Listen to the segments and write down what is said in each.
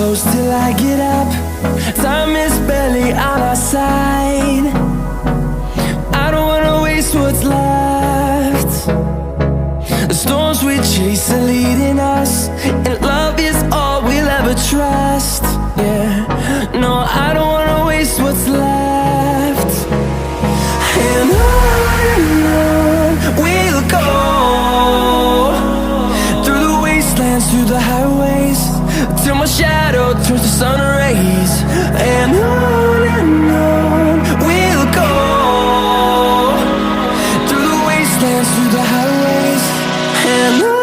close till I get up. Time is barely on our side. I don't wanna waste what's left. The storms we chase are leading us, and love is all we'll ever trust. Yeah, no, I don't wanna waste what's left. And on we'll go, through the wastelands, through the highways, till my shadow turns to sun rays. And on we'll go, through the wastelands, through the highways, and on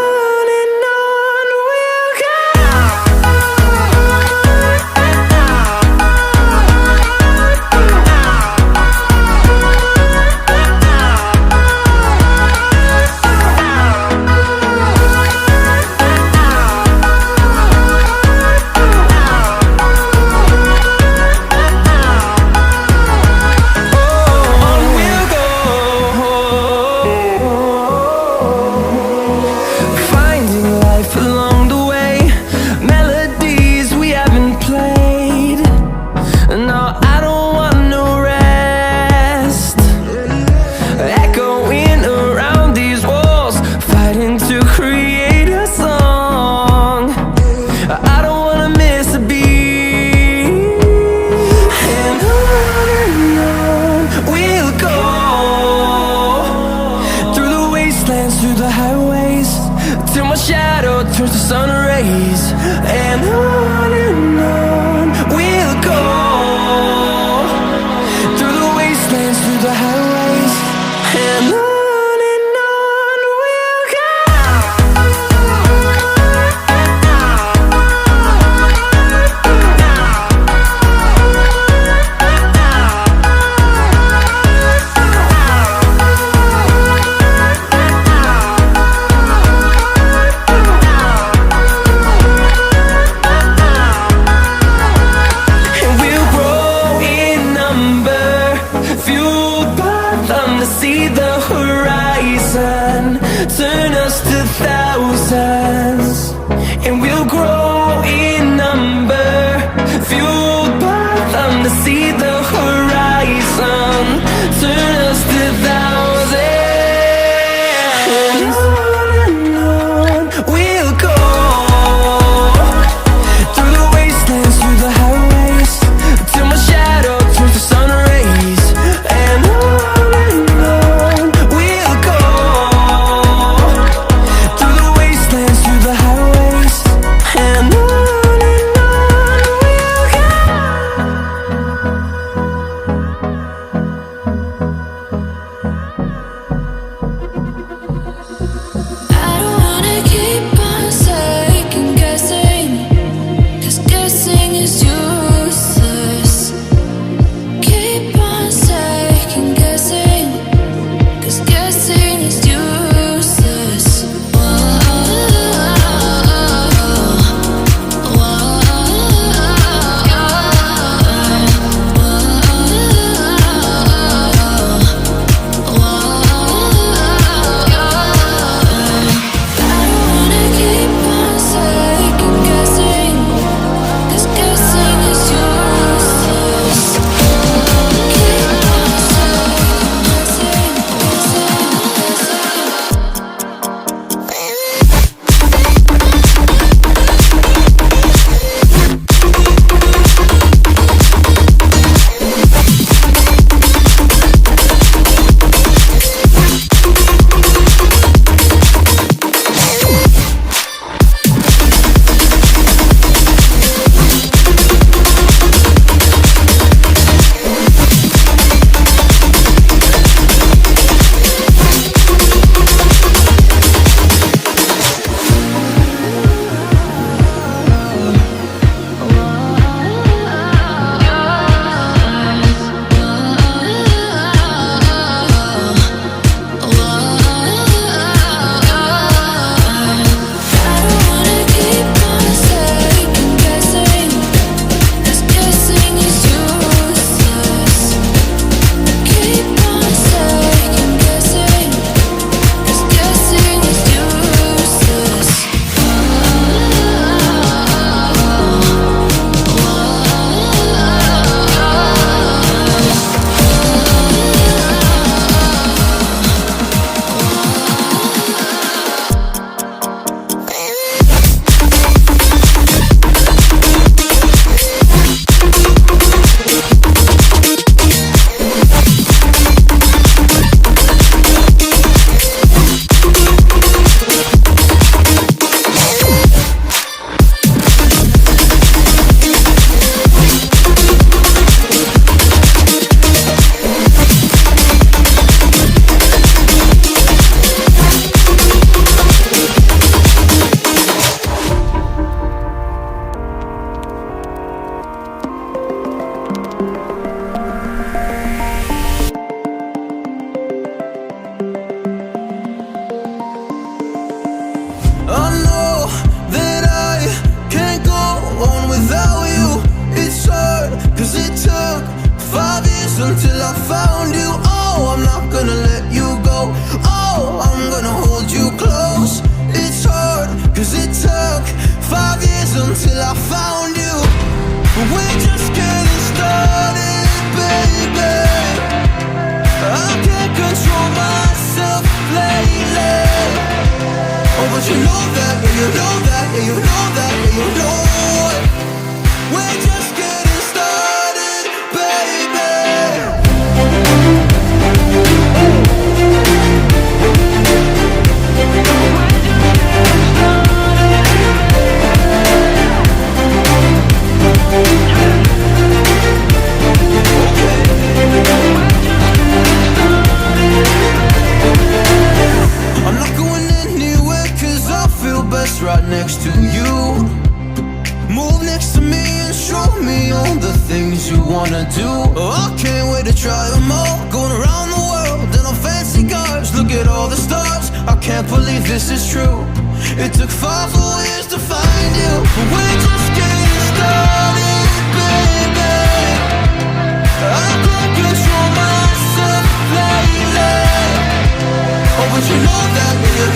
we'll go. Through the highways, till my shadow turns to sun rays. And on we'll go, through the wastelands, through the highways, and on we'll go. See the horizon, turn us to thousands, and we'll grow in number, fueled by them to see the horizon, turn us to thousands. And on we'll go, through the wastelands, through the highways, till my shadow turns to sun rays. And we'll go, through the wastelands, years until I found you. Oh, I'm not gonna let you go. Oh, I'm gonna hold you close. It's hard, cause it took 5 years until I found you. But we're just getting started, baby. I can't control myself lately. Oh, but you know that, yeah, you know that, yeah, you know that, yeah, you know it. We're just getting started, baby. I'm not going anywhere cause I feel best right next to you. Move next to me and show me all the things you wanna do. Oh, I can't wait to try them all. Going around the world in on fancy cars. Look at all the stars, I can't believe this is true. It took 5 whole years to find you. But we're just getting started, baby. I can't control myself lately. Oh, but you know that, yeah, you